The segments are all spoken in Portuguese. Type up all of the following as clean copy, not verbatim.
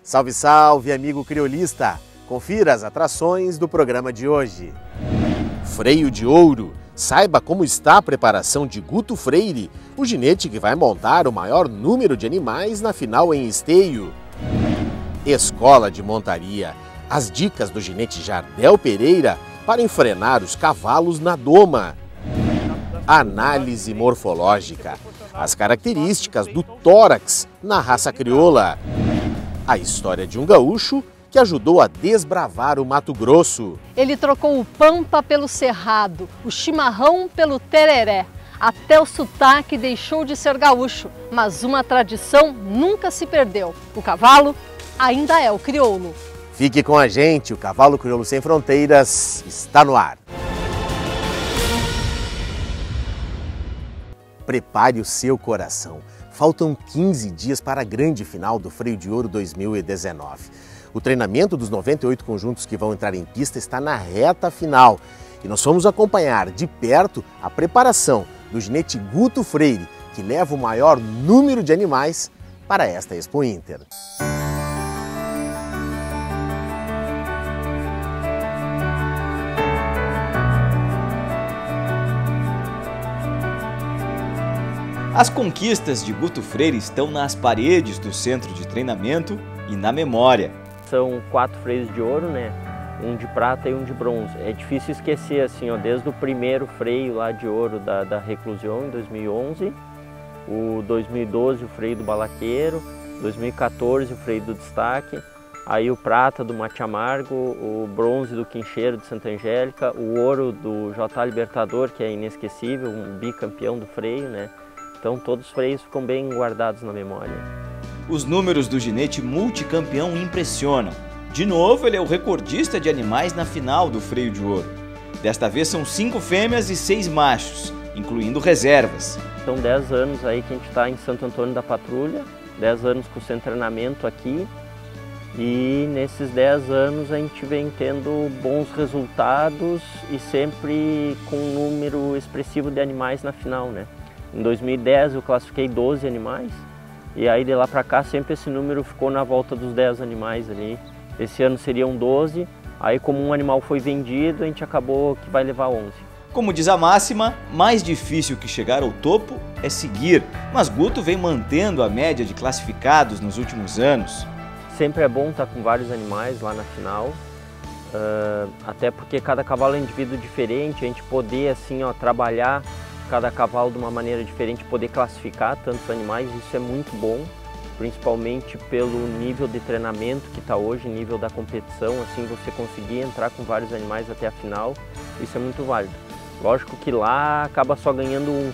Salve, salve, amigo criolista! Confira as atrações do programa de hoje. Freio de Ouro. Saiba como está a preparação de Guto Freire, o ginete que vai montar o maior número de animais na final em Esteio. Escola de Montaria. As dicas do ginete Jardel Pereira para enfrenar os cavalos na doma. Análise morfológica. As características do tórax na raça crioula. A história de um gaúcho que ajudou a desbravar o Mato Grosso. Ele trocou o pampa pelo cerrado, o chimarrão pelo tereré. Até o sotaque deixou de ser gaúcho, mas uma tradição nunca se perdeu. O cavalo ainda é o crioulo. Fique com a gente, o Cavalo Crioulo Sem Fronteiras está no ar. Prepare o seu coração. Faltam 15 dias para a grande final do Freio de Ouro 2019. O treinamento dos 98 conjuntos que vão entrar em pista está na reta final. E nós vamos acompanhar de perto a preparação do ginete Guto Freire, que leva o maior número de animais para esta Expo Inter. As conquistas de Guto Freire estão nas paredes do centro de treinamento e na memória. São 4 freios de ouro, né? Um de prata e um de bronze. É difícil esquecer, assim, ó, desde o primeiro freio lá de ouro da Reclusão, em 2011, o 2012 o freio do Balaqueiro, 2014 o freio do Destaque, aí o prata do Mate Amargo, o bronze do Quincheiro de Santa Angélica, o ouro do J. Libertador, que é inesquecível, um bicampeão do freio, né? Então todos os freios ficam bem guardados na memória. Os números do ginete multicampeão impressionam. De novo, ele é o recordista de animais na final do Freio de Ouro. Desta vez são 5 fêmeas e 6 machos, incluindo reservas. São 10 anos aí que a gente está em Santo Antônio da Patrulha, 10 anos com o treinamento aqui. E nesses 10 anos a gente vem tendo bons resultados e sempre com um número expressivo de animais na final, né? Em 2010 eu classifiquei 12 animais e aí de lá para cá sempre esse número ficou na volta dos 10 animais ali. Esse ano seriam 12, aí como um animal foi vendido a gente acabou que vai levar 11. Como diz a máxima, mais difícil que chegar ao topo é seguir, mas Guto vem mantendo a média de classificados nos últimos anos. Sempre é bom estar com vários animais lá na final, até porque cada cavalo é um indivíduo diferente, a gente poder assim, ó, trabalhar cada cavalo de uma maneira diferente, poder classificar tantos animais, isso é muito bom, principalmente pelo nível de treinamento que está hoje, nível da competição, assim você conseguir entrar com vários animais até a final, isso é muito válido. Lógico que lá acaba só ganhando um,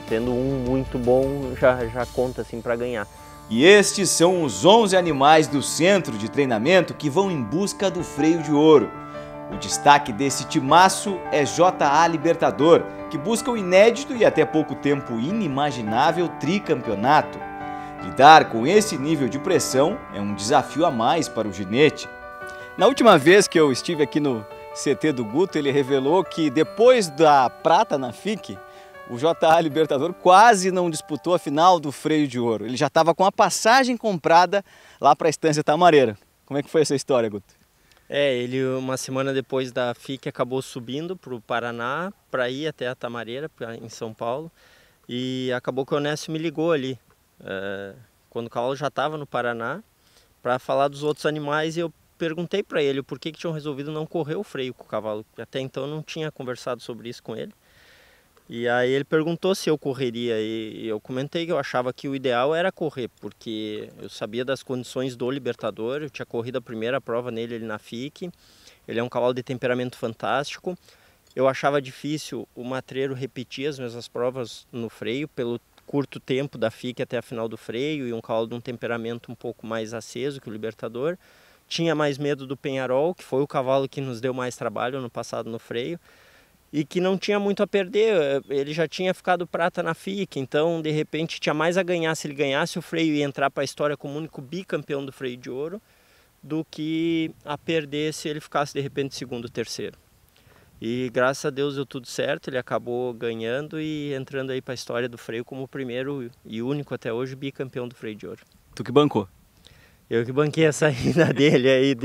tendo um muito bom já conta assim para ganhar. E estes são os 11 animais do centro de treinamento que vão em busca do Freio de Ouro. O destaque desse timaço é J.A. Libertador, que busca o inédito e até pouco tempo inimaginável tricampeonato. Lidar com esse nível de pressão é um desafio a mais para o ginete. Na última vez que eu estive aqui no CT do Guto, ele revelou que depois da prata na FIC, o J.A. Libertador quase não disputou a final do Freio de Ouro. Ele já estava com a passagem comprada lá para a Estância Tamareira. Como é que foi essa história, Guto? Ele uma semana depois da FIC acabou subindo para o Paraná para ir até a Tamareira, em São Paulo, e acabou que o Onésio me ligou ali, quando o cavalo já estava no Paraná, para falar dos outros animais, e eu perguntei para ele por que tinham resolvido não correr o freio com o cavalo, até então eu não tinha conversado sobre isso com ele. E aí ele perguntou se eu correria e eu comentei que eu achava que o ideal era correr, porque eu sabia das condições do Libertador, eu tinha corrido a primeira prova nele ali na FIC, ele é um cavalo de temperamento fantástico. Eu achava difícil o matreiro repetir as mesmas provas no freio, pelo curto tempo da FIC até a final do freio, e um cavalo de um temperamento um pouco mais aceso que o Libertador. Tinha mais medo do Penharol, que foi o cavalo que nos deu mais trabalho ano passado no freio, e que não tinha muito a perder, ele já tinha ficado prata na FIC, então de repente tinha mais a ganhar se ele ganhasse o freio e entrar para a história como único bicampeão do Freio de Ouro, do que a perder se ele ficasse de repente segundo, terceiro. E graças a Deus deu tudo certo, ele acabou ganhando e entrando aí para a história do freio como o primeiro e único até hoje bicampeão do Freio de Ouro. Tu que bancou? Eu que banquei a saída dele aí,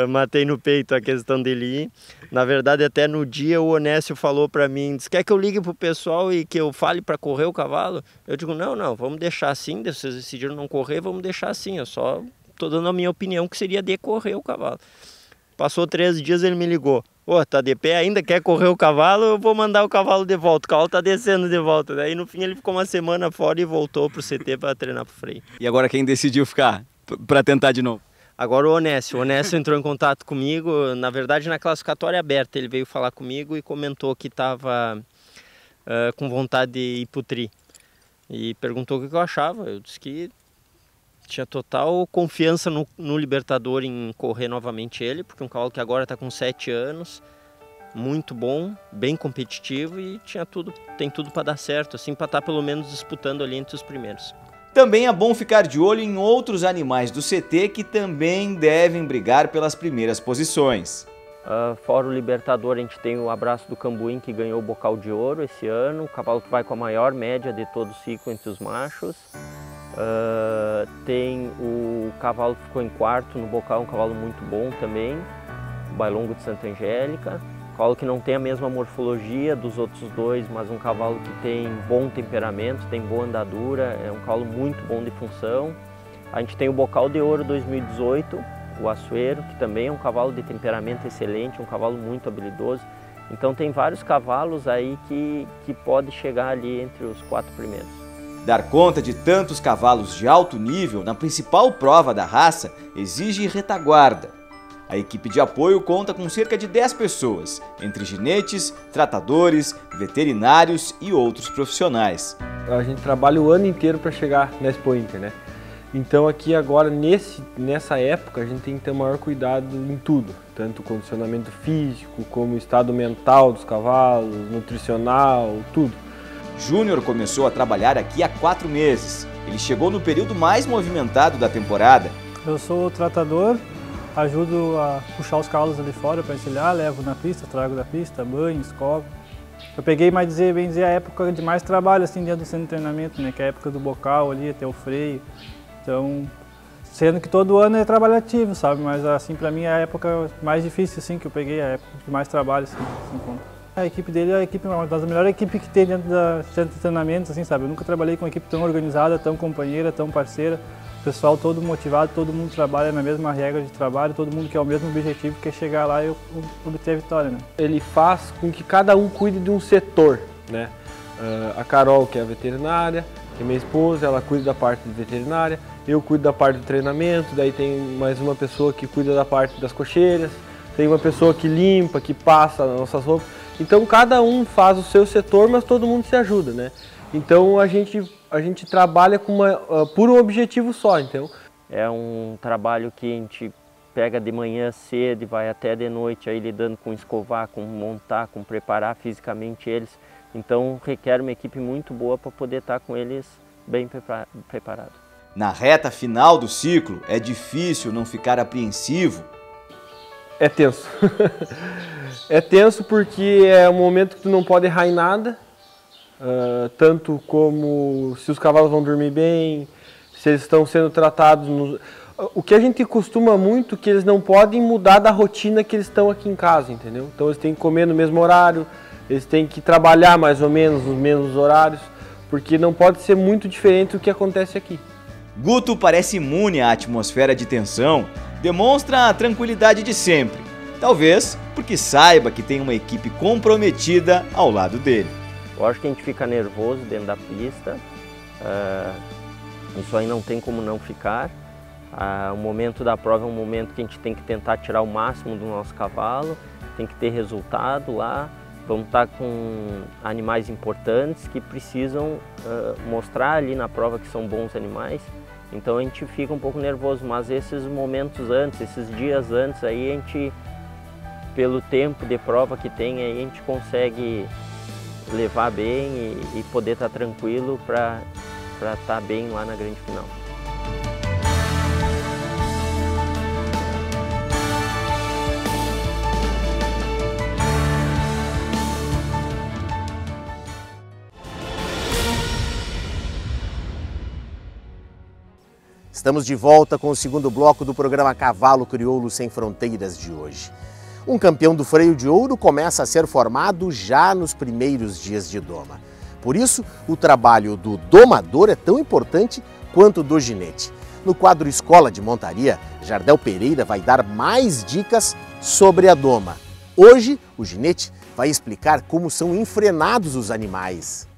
matei no peito a questão dele ir. Na verdade, até no dia o Onésio falou para mim, disse, quer que eu ligue pro pessoal e que eu fale para correr o cavalo? Eu digo, não, vamos deixar assim, vocês decidiram não correr, vamos deixar assim, eu só tô dando a minha opinião que seria de correr o cavalo. Passou 3 dias, ele me ligou, tá de pé ainda, quer correr o cavalo? Eu vou mandar o cavalo de volta, o cavalo tá descendo de volta. Daí no fim ele ficou uma semana fora e voltou pro CT para treinar pro freio. E agora quem decidiu ficar para tentar de novo? Agora o Onésio entrou em contato comigo, na verdade na classificatória aberta, ele veio falar comigo e comentou que estava com vontade de ir pro tri. E perguntou o que eu achava, eu disse que tinha total confiança no Libertador em correr novamente ele, porque é um cavalo que agora está com 7 anos, muito bom, bem competitivo e tem tudo para dar certo, assim, para estar pelo menos disputando ali entre os primeiros. Também é bom ficar de olho em outros animais do CT que também devem brigar pelas primeiras posições. Fora o Libertador, a gente tem o Abraço do Cambuim, que ganhou o Bocal de Ouro esse ano, o cavalo que vai com a maior média de todo o ciclo entre os machos. Tem o cavalo que ficou em quarto no Bocal, um cavalo muito bom também, o Bailongo de Santa Angélica. Um cavalo que não tem a mesma morfologia dos outros dois, mas um cavalo que tem bom temperamento, tem boa andadura, é um cavalo muito bom de função. A gente tem o Bocal de Ouro 2018, o Açoeiro, que também é um cavalo de temperamento excelente, um cavalo muito habilidoso. Então tem vários cavalos aí que pode chegar ali entre os 4 primeiros. Dar conta de tantos cavalos de alto nível na principal prova da raça exige retaguarda. A equipe de apoio conta com cerca de 10 pessoas, entre ginetes, tratadores, veterinários e outros profissionais. A gente trabalha o ano inteiro para chegar na Expo Inter, né? Então aqui agora, nessa época, a gente tem que ter o maior cuidado em tudo, tanto o condicionamento físico, como o estado mental dos cavalos, nutricional, tudo. Júnior começou a trabalhar aqui há 4 meses. Ele chegou no período mais movimentado da temporada. Eu sou tratador, ajudo a puxar os cavalos ali fora para encilhar, levo na pista, trago da pista, banho, escovo. Eu peguei, bem dizer, a época de mais trabalho assim dentro do centro de treinamento, né? Que é a época do bocal ali, até o freio. Então, sendo que todo ano é trabalho ativo, sabe? Mas assim, para mim é a época mais difícil assim que eu peguei, a época de mais trabalho assim. A equipe dele é uma das melhores equipes que tem dentro do centro de treinamento, assim, sabe? Eu nunca trabalhei com uma equipe tão organizada, tão companheira, tão parceira. O pessoal todo motivado, todo mundo trabalha na mesma regra de trabalho, todo mundo quer o mesmo objetivo, que é chegar lá e obter a vitória, né? Ele faz com que cada um cuide de um setor, né? A Carol, que é a veterinária, que é minha esposa, ela cuida da parte de veterinária, eu cuido da parte do treinamento, daí tem mais uma pessoa que cuida da parte das cocheiras, tem uma pessoa que limpa, que passa as nossas roupas. Então cada um faz o seu setor, mas todo mundo se ajuda, né? Então a gente trabalha por um objetivo só, então. É um trabalho que a gente pega de manhã cedo e vai até de noite aí lidando com escovar, com montar, com preparar fisicamente eles. Então requer uma equipe muito boa para poder estar com eles bem preparado. Na reta final do ciclo, é difícil não ficar apreensivo. É tenso. É tenso porque é um momento que tu não pode errar em nada. Tanto como se os cavalos vão dormir bem, se eles estão sendo tratados. O que a gente costuma muito, que eles não podem mudar da rotina que eles estão aqui em casa, entendeu? Então eles têm que comer no mesmo horário, eles têm que trabalhar mais ou menos nos mesmos horários, porque não pode ser muito diferente do que acontece aqui. Guto parece imune à atmosfera de tensão, demonstra a tranquilidade de sempre, talvez porque saiba que tem uma equipe comprometida ao lado dele. Eu acho que a gente fica nervoso dentro da pista, isso aí não tem como não ficar. O momento da prova é um momento que a gente tem que tentar tirar o máximo do nosso cavalo, tem que ter resultado lá. Vamos estar com animais importantes que precisam mostrar ali na prova que são bons animais. Então a gente fica um pouco nervoso, mas esses momentos antes, esses dias antes, aí a gente, pelo tempo de prova que tem, aí a gente consegue levar bem e poder estar tranquilo para estar bem lá na grande final. Estamos de volta com o segundo bloco do programa Cavalo Crioulo Sem Fronteiras de hoje. Um campeão do freio de ouro começa a ser formado já nos primeiros dias de doma. Por isso, o trabalho do domador é tão importante quanto o do ginete. No quadro Escola de Montaria, Jardel Pereira vai dar mais dicas sobre a doma. Hoje, o ginete vai explicar como são enfrenados os animais.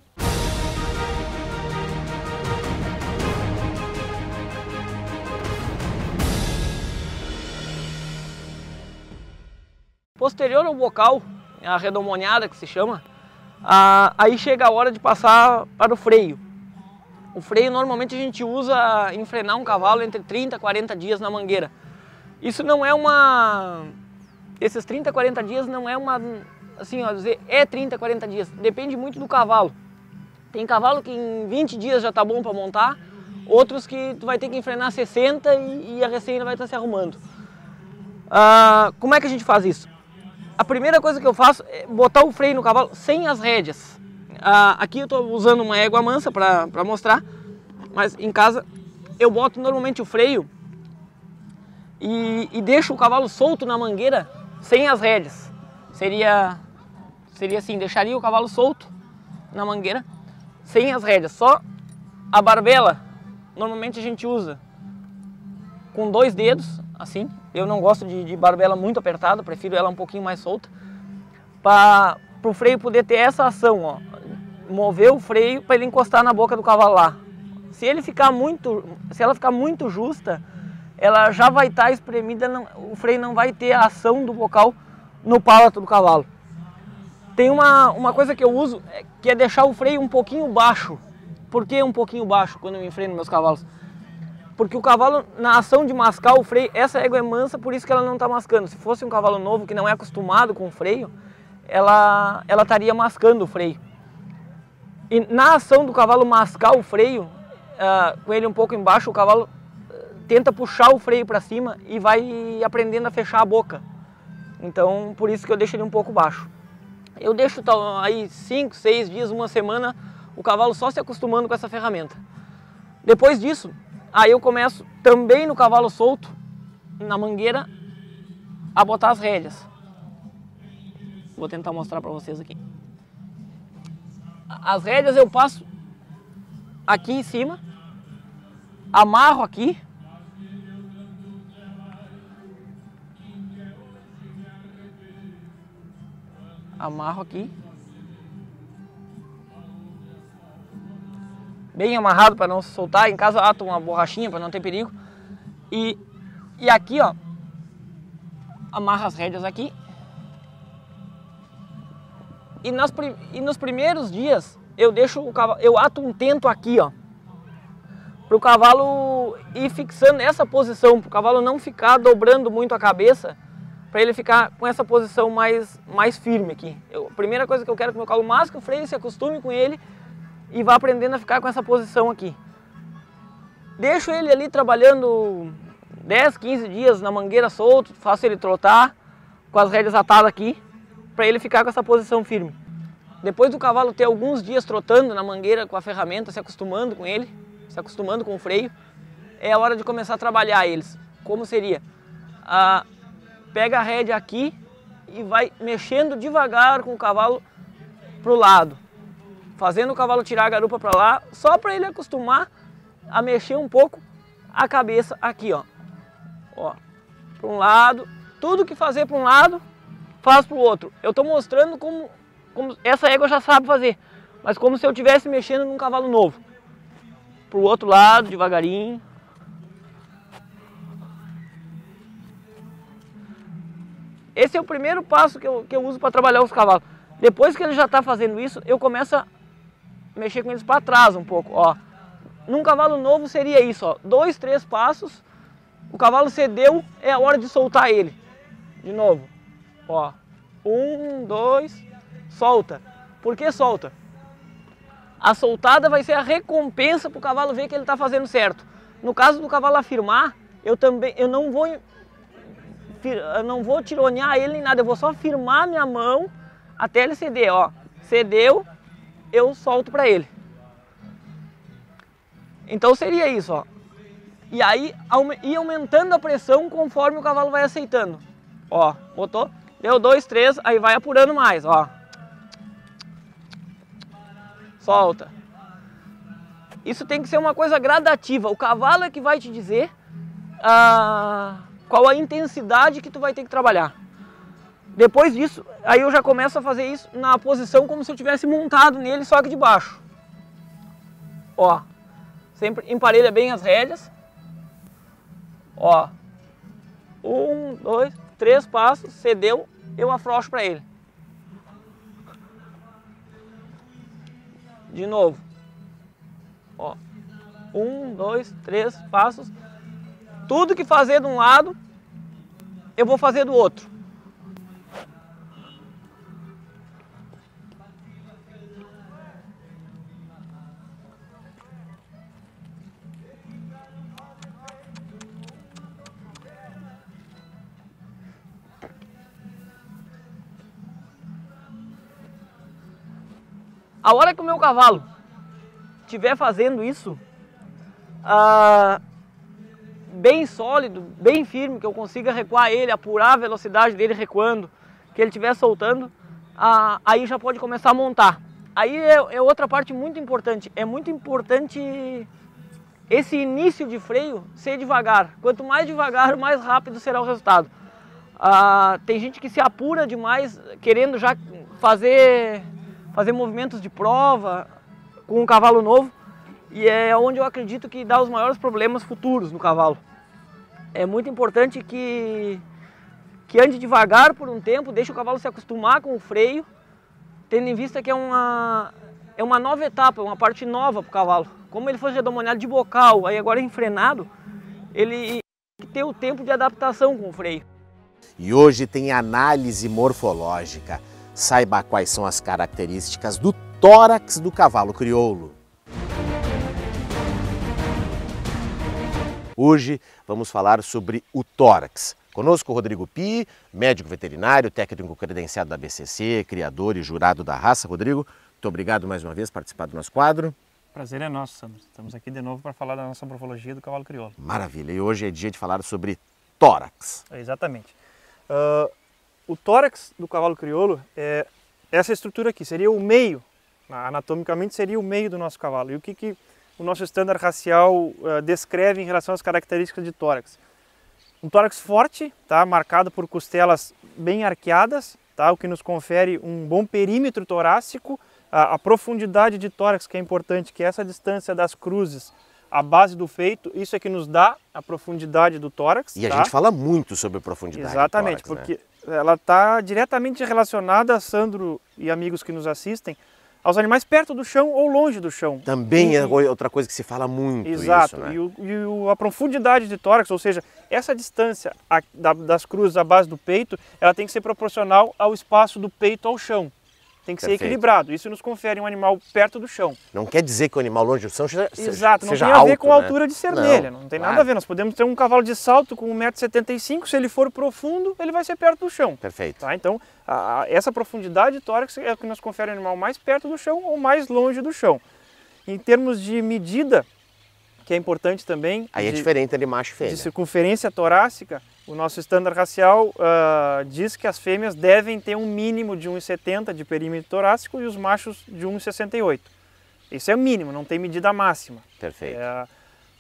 Posterior ao bocal, a redomoniada que se chama, aí chega a hora de passar para o freio. O freio normalmente a gente usa em frenar um cavalo entre 30 e 40 dias na mangueira. Isso não é uma... Esses 30, 40 dias não é uma... Assim, ó, dizer, é 30, 40 dias. Depende muito do cavalo. Tem cavalo que em 20 dias já está bom para montar, outros que tu vai ter que enfrenar 60 e a receita vai estar se arrumando. Como é que a gente faz isso? A primeira coisa que eu faço é botar o freio no cavalo sem as rédeas. Aqui eu estou usando uma égua mansa para mostrar, mas em casa eu boto normalmente o freio e deixo o cavalo solto na mangueira sem as rédeas. Seria assim, deixaria o cavalo solto na mangueira sem as rédeas. Só a barbela normalmente a gente usa com 2 dedos, assim. Eu não gosto de barbela muito apertada, prefiro ela um pouquinho mais solta, para o freio poder ter essa ação, ó, mover o freio para ele encostar na boca do cavalo lá. Se ela ficar muito justa, ela já vai estar espremida, o freio não vai ter a ação do bocal no palato do cavalo. Tem uma coisa que eu uso, que é deixar o freio um pouquinho baixo. Por que um pouquinho baixo quando eu enfreno meus cavalos? Porque o cavalo, na ação de mascar o freio, essa égua é mansa, por isso que ela não está mascando. Se fosse um cavalo novo que não é acostumado com o freio, ela estaria mascando o freio. E na ação do cavalo mascar o freio, com ele um pouco embaixo, o cavalo tenta puxar o freio para cima e vai aprendendo a fechar a boca. Então, por isso que eu deixo ele um pouco baixo. Eu deixo aí 5, 6 dias, uma semana, o cavalo só se acostumando com essa ferramenta. Depois disso, aí eu começo também no cavalo solto, na mangueira, a botar as rédeas. Vou tentar mostrar para vocês aqui. As rédeas eu passo aqui em cima, amarro aqui. Amarro aqui. Bem amarrado para não se soltar. Em casa ato uma borrachinha para não ter perigo. E aqui, ó, amarra as rédeas aqui. E nos primeiros dias eu deixo o cavalo, eu ato um tento aqui, ó, para o cavalo ir fixando essa posição, para o cavalo não ficar dobrando muito a cabeça, para ele ficar com essa posição mais firme aqui. A primeira coisa que eu quero que o meu cavalo masque o freio, se acostume com ele e vá aprendendo a ficar com essa posição aqui. Deixo ele ali trabalhando 10, 15 dias na mangueira solto, faço ele trotar com as rédeas atadas aqui, para ele ficar com essa posição firme. Depois do cavalo ter alguns dias trotando na mangueira com a ferramenta, se acostumando com ele, se acostumando com o freio, é a hora de começar a trabalhar eles. Como seria? Pega a rédea aqui e vai mexendo devagar com o cavalo para o lado, fazendo o cavalo tirar a garupa para lá, só para ele acostumar a mexer um pouco a cabeça aqui, ó. Para um lado, tudo que fazer para um lado, faz para o outro. Eu estou mostrando como essa égua já sabe fazer, mas como se eu estivesse mexendo num cavalo novo. Para o outro lado, devagarinho. Esse é o primeiro passo que eu uso para trabalhar os cavalos. Depois que ele já está fazendo isso, eu começo a mexer com eles para trás um pouco. Ó. Num cavalo novo seria isso, ó, 2, 3 passos, o cavalo cedeu, é a hora de soltar ele. De novo. Ó, 1, 2, solta. Por que solta? A soltada vai ser a recompensa para o cavalo ver que ele está fazendo certo. No caso do cavalo afirmar, eu não vou tironear ele nem nada, eu vou só firmar minha mão até ele ceder. Ó, cedeu, eu solto para ele. Então seria isso, ó. E aí ir aumentando a pressão conforme o cavalo vai aceitando. Ó, botou, deu 2, 3, aí vai apurando mais, ó. Solta. Isso tem que ser uma coisa gradativa. O cavalo é que vai te dizer qual a intensidade que tu vai ter que trabalhar. Depois disso, aí eu já começo a fazer isso na posição como se eu tivesse montado nele, só que de baixo. Ó, sempre emparelha bem as rédeas. Ó, 1, 2, 3 passos, cedeu, eu afrouxo para ele. De novo. Ó, 1, 2, 3 passos. Tudo que fazer de um lado, eu vou fazer do outro. A hora que o meu cavalo estiver fazendo isso, bem sólido, bem firme, que eu consiga recuar ele, apurar a velocidade dele recuando, que ele estiver soltando, aí já pode começar a montar. Aí é outra parte muito importante. É muito importante esse início de freio ser devagar. Quanto mais devagar, mais rápido será o resultado. Tem gente que se apura demais, querendo já fazer movimentos de prova com um cavalo novo, e é onde eu acredito que dá os maiores problemas futuros no cavalo. É muito importante que ande devagar por um tempo, deixe o cavalo se acostumar com o freio, tendo em vista que é uma nova etapa, uma parte nova para o cavalo. Como ele foi redomoniado de bocal, aí agora enfrenado, ele tem que ter o tempo de adaptação com o freio. E hoje tem análise morfológica. Saiba quais são as características do tórax do cavalo crioulo. Hoje vamos falar sobre o tórax. Conosco o Rodrigo Pi, médico veterinário, técnico credenciado da BCC, criador e jurado da raça. Rodrigo, muito obrigado mais uma vez por participar do nosso quadro. Prazer é nosso, Sandro. Estamos aqui de novo para falar da nossa morfologia do cavalo crioulo. Maravilha, e hoje é dia de falar sobre tórax. Exatamente. O tórax do cavalo crioulo é essa estrutura aqui, seria o meio, anatomicamente seria o meio do nosso cavalo. E o que o nosso estándar racial descreve em relação às características de tórax? Um tórax forte, tá, marcado por costelas bem arqueadas, tá, o que nos confere um bom perímetro torácico, a profundidade de tórax, que é importante, que é essa distância das cruzes à base do peito, isso é que nos dá a profundidade do tórax. E a gente fala muito sobre profundidade. Exatamente, do tórax, porque ela está diretamente relacionada, Sandro e amigos que nos assistem, aos animais perto do chão ou longe do chão. Também é outra coisa que se fala muito. Exato, isso, né? E a profundidade de tórax, ou seja, essa distância das cruzes à base do peito, ela tem que ser proporcional ao espaço do peito ao chão. Tem que ser equilibrado. Isso nos confere um animal perto do chão. Não quer dizer que o animal longe do chão seja Exato, não seja tem a ver alto, com a né? altura de cerneira, não tem nada a ver. Nós podemos ter um cavalo de salto com 1,75 m, se ele for profundo, ele vai ser perto do chão. Perfeito. Tá? Então, essa profundidade de tórax é o que nos confere o animal mais perto do chão ou mais longe do chão. Em termos de medida, que é importante também... Aí é diferente de macho e fêmea. De circunferência torácica, o nosso estándar racial diz que as fêmeas devem ter um mínimo de 1,70 m de perímetro torácico e os machos de 1,68 m. Isso é o mínimo, não tem medida máxima. Perfeito.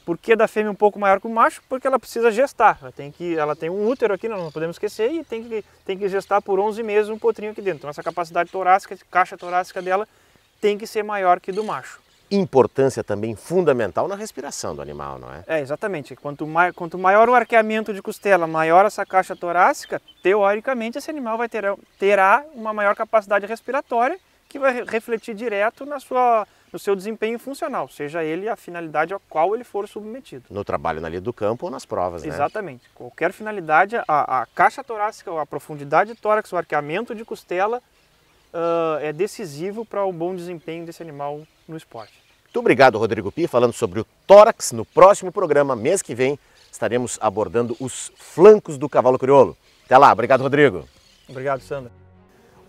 Por que da fêmea um pouco maior que o macho? Porque ela precisa gestar. Ela tem um útero aqui, não podemos esquecer, e tem que gestar por 11 meses um potrinho aqui dentro. Então essa capacidade torácica, caixa torácica dela, tem que ser maior que do macho. Importância também fundamental na respiração do animal, não é? Exatamente. Quanto maior o arqueamento de costela, maior essa caixa torácica, teoricamente esse animal terá uma maior capacidade respiratória, que vai refletir direto no seu desempenho funcional, seja ele a finalidade a qual ele for submetido. No trabalho na lida do campo ou nas provas, né? Exatamente. Qualquer finalidade, a caixa torácica, a profundidade de tórax, o arqueamento de costela é decisivo para o bom desempenho desse animal no esporte. Muito obrigado, Rodrigo Pi, falando sobre o tórax. No próximo programa, mês que vem, estaremos abordando os flancos do cavalo crioulo. Até lá, obrigado, Rodrigo. Obrigado, Sandra.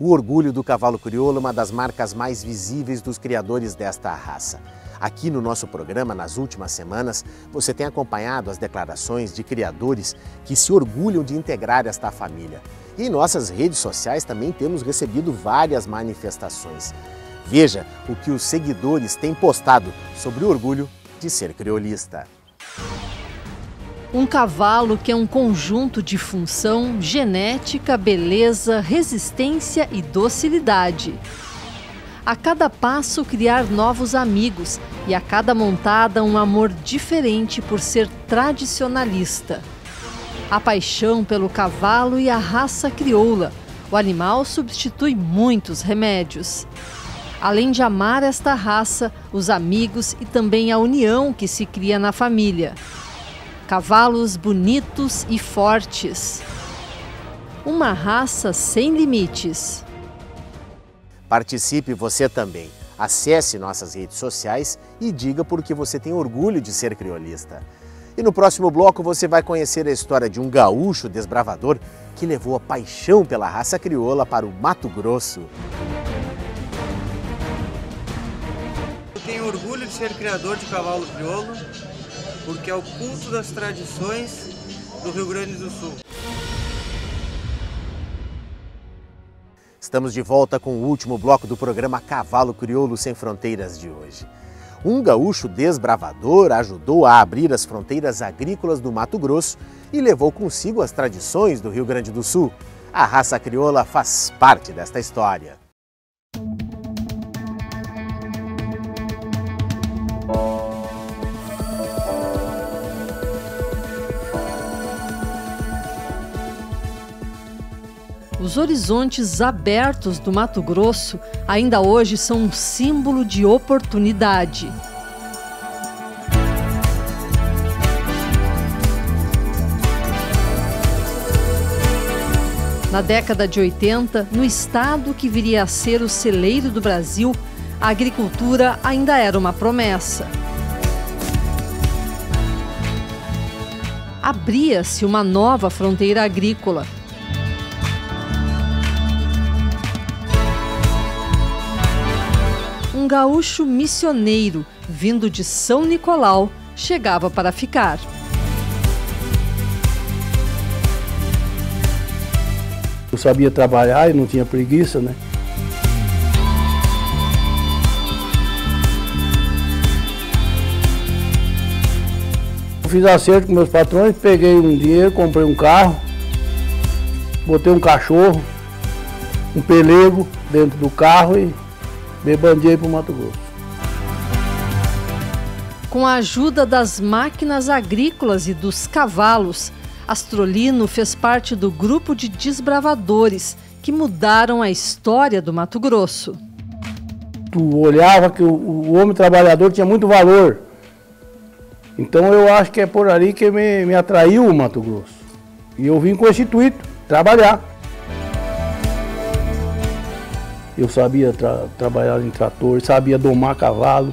O orgulho do cavalo crioulo é uma das marcas mais visíveis dos criadores desta raça. Aqui no nosso programa, nas últimas semanas, você tem acompanhado as declarações de criadores que se orgulham de integrar esta família. E em nossas redes sociais também temos recebido várias manifestações. Veja o que os seguidores têm postado sobre o orgulho de ser criolista. Um cavalo que é um conjunto de função, genética, beleza, resistência e docilidade. A cada passo criar novos amigos e a cada montada um amor diferente por ser tradicionalista. A paixão pelo cavalo e a raça crioula. O animal substitui muitos remédios. Além de amar esta raça, os amigos e também a união que se cria na família. Cavalos bonitos e fortes. Uma raça sem limites. Participe você também. Acesse nossas redes sociais e diga por que você tem orgulho de ser criolista. E no próximo bloco você vai conhecer a história de um gaúcho desbravador que levou a paixão pela raça crioula para o Mato Grosso. Eu tenho orgulho de ser criador de cavalo crioulo, porque é o culto das tradições do Rio Grande do Sul. Estamos de volta com o último bloco do programa Cavalo Crioulo Sem Fronteiras de hoje. Um gaúcho desbravador ajudou a abrir as fronteiras agrícolas do Mato Grosso e levou consigo as tradições do Rio Grande do Sul. A raça crioula faz parte desta história. Os horizontes abertos do Mato Grosso ainda hoje são um símbolo de oportunidade. Na década de 80, no estado que viria a ser o celeiro do Brasil, a agricultura ainda era uma promessa. Abria-se uma nova fronteira agrícola. Um gaúcho missioneiro, vindo de São Nicolau, chegava para ficar. Eu sabia trabalhar e não tinha preguiça, né? Eu fiz acerto com meus patrões, peguei um dinheiro, comprei um carro, botei um cachorro, um pelego dentro do carro e me bandiei para o Mato Grosso. Com a ajuda das máquinas agrícolas e dos cavalos, Astrolino fez parte do grupo de desbravadores que mudaram a história do Mato Grosso. Tu olhava que o homem trabalhador tinha muito valor. Então eu acho que é por ali que me atraiu o Mato Grosso. E eu vim com esse intuito, trabalhar. Eu sabia trabalhar em trator, sabia domar cavalo.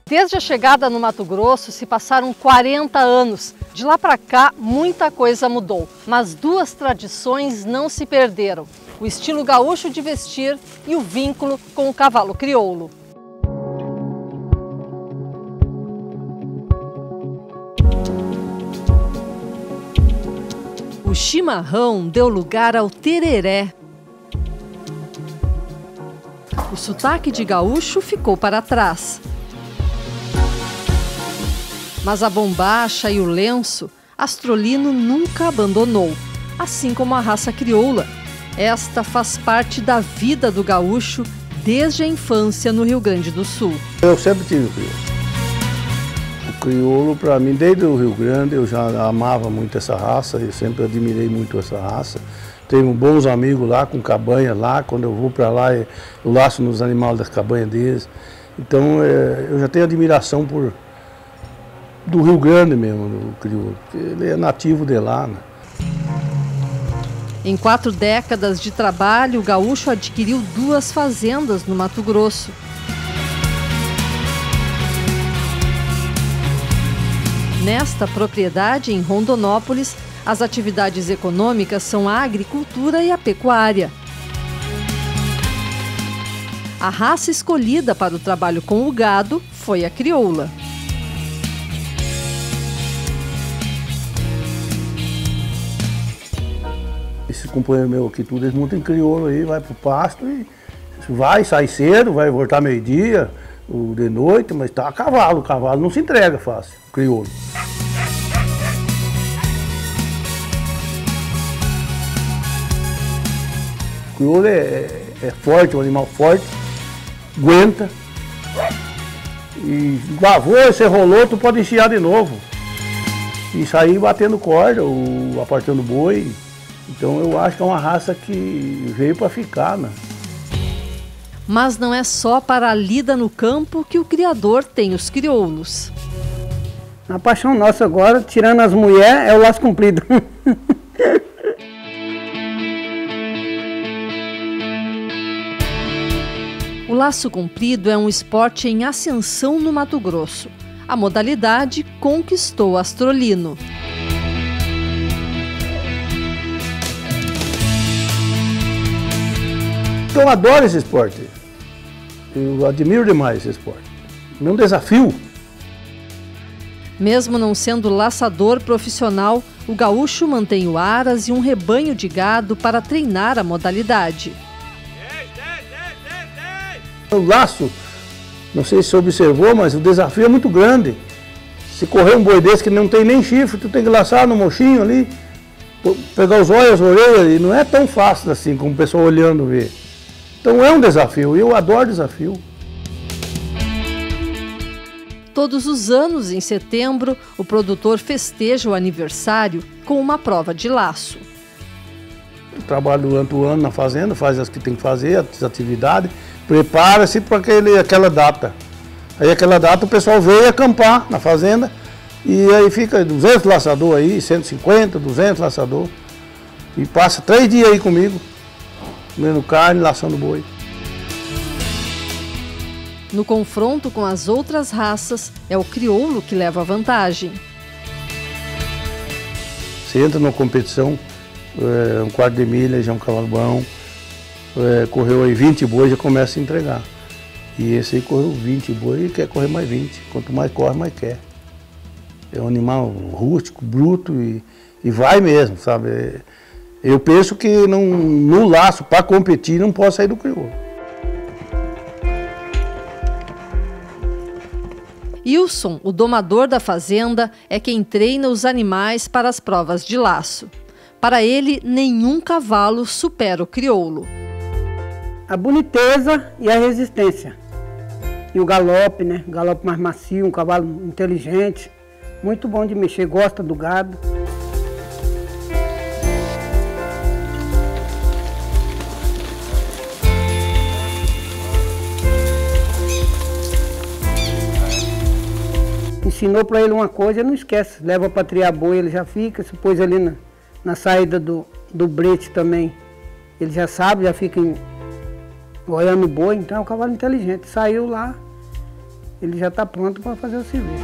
Desde a chegada no Mato Grosso se passaram 40 anos. De lá para cá, muita coisa mudou, mas duas tradições não se perderam: o estilo gaúcho de vestir e o vínculo com o cavalo crioulo. O chimarrão deu lugar ao tereré. O sotaque de gaúcho ficou para trás. Mas a bombacha e o lenço, Astrolino nunca abandonou, assim como a raça crioula. Esta faz parte da vida do gaúcho desde a infância no Rio Grande do Sul. Eu sempre tive o crioulo. O crioulo, para mim, desde o Rio Grande, eu já amava muito essa raça, eu sempre admirei muito essa raça. Tenho bons amigos lá, com cabanha lá, quando eu vou para lá, eu laço nos animais das cabanhas deles. Então, eu já tenho admiração do Rio Grande mesmo, do crioulo, porque ele é nativo de lá, né? Em 4 décadas de trabalho, o gaúcho adquiriu 2 fazendas no Mato Grosso. Nesta propriedade, em Rondonópolis, as atividades econômicas são a agricultura e a pecuária. A raça escolhida para o trabalho com o gado foi a crioula. Esse companheiro meu aqui, tudo, eles montam em crioulo aí, vai pro pasto e sai cedo, vai voltar meio-dia, de noite, mas tá a cavalo, o cavalo não se entrega fácil, o crioulo. O crioulo é forte, é um animal forte, aguenta. E lavou, você rolou, tu pode enfiar de novo. E sair batendo corda, ou apartando boi. Então eu acho que é uma raça que veio para ficar, né? Mas não é só para a lida no campo que o criador tem os crioulos. A paixão nossa agora, tirando as mulheres, é o laço comprido. O laço comprido é um esporte em ascensão no Mato Grosso. A modalidade conquistou Astrolino. Eu adoro esse esporte. Eu admiro demais esse esporte. É um desafio. Mesmo não sendo laçador profissional, o gaúcho mantém o aras e um rebanho de gado para treinar a modalidade. O laço, não sei se você observou, mas o desafio é muito grande. Se correr um boi desse que não tem nem chifre, tu tem que laçar no mochinho ali, pegar os olhos, as orelhas, e não é tão fácil assim como o pessoal olhando vê. Então é um desafio, eu adoro desafio. Todos os anos, em setembro, o produtor festeja o aniversário com uma prova de laço. Eu trabalho durante o ano na fazenda, faz as que tem que fazer, as atividades, prepara-se para aquela data. Aí aquela data o pessoal veio acampar na fazenda e aí fica 200 laçador aí, 150, 200 laçador. E passa 3 dias aí comigo, comendo carne, laçando boi. No confronto com as outras raças, é o crioulo que leva a vantagem. Você entra numa competição, um quarto de milha, já é um cavalo bom, correu aí 20 boi, já começa a entregar. E esse aí correu 20 boi e quer correr mais 20. Quanto mais corre, mais quer. É um animal rústico, bruto e vai mesmo, sabe? Eu penso que no laço, para competir, não pode sair do crioulo. Wilson, o domador da fazenda, é quem treina os animais para as provas de laço. Para ele, nenhum cavalo supera o crioulo. A boniteza e a resistência. E o galope, né? O galope mais macio, um cavalo inteligente, muito bom de mexer, gosta do gado. Ensinou para ele uma coisa, ele não esquece. Leva para triar boi, ele já fica. Se pôs ali na saída do brete também, ele já sabe, já fica olhando o boi. Então é um cavalo inteligente. Saiu lá, ele já está pronto para fazer o serviço.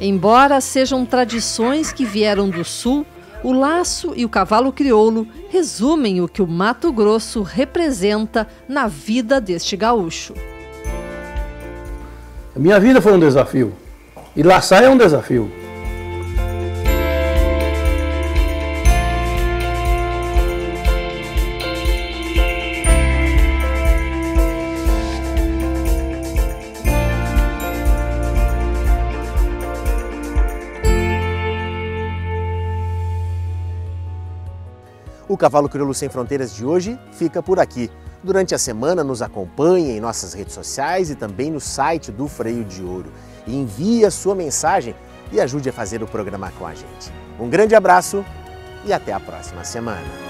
Embora sejam tradições que vieram do sul, o laço e o cavalo crioulo resumem o que o Mato Grosso representa na vida deste gaúcho. A minha vida foi um desafio. E laçar é um desafio. O Cavalo Crioulo Sem Fronteiras de hoje fica por aqui. Durante a semana nos acompanhe em nossas redes sociais e também no site do Freio de Ouro. E envie a sua mensagem e ajude a fazer o programa com a gente. Um grande abraço e até a próxima semana.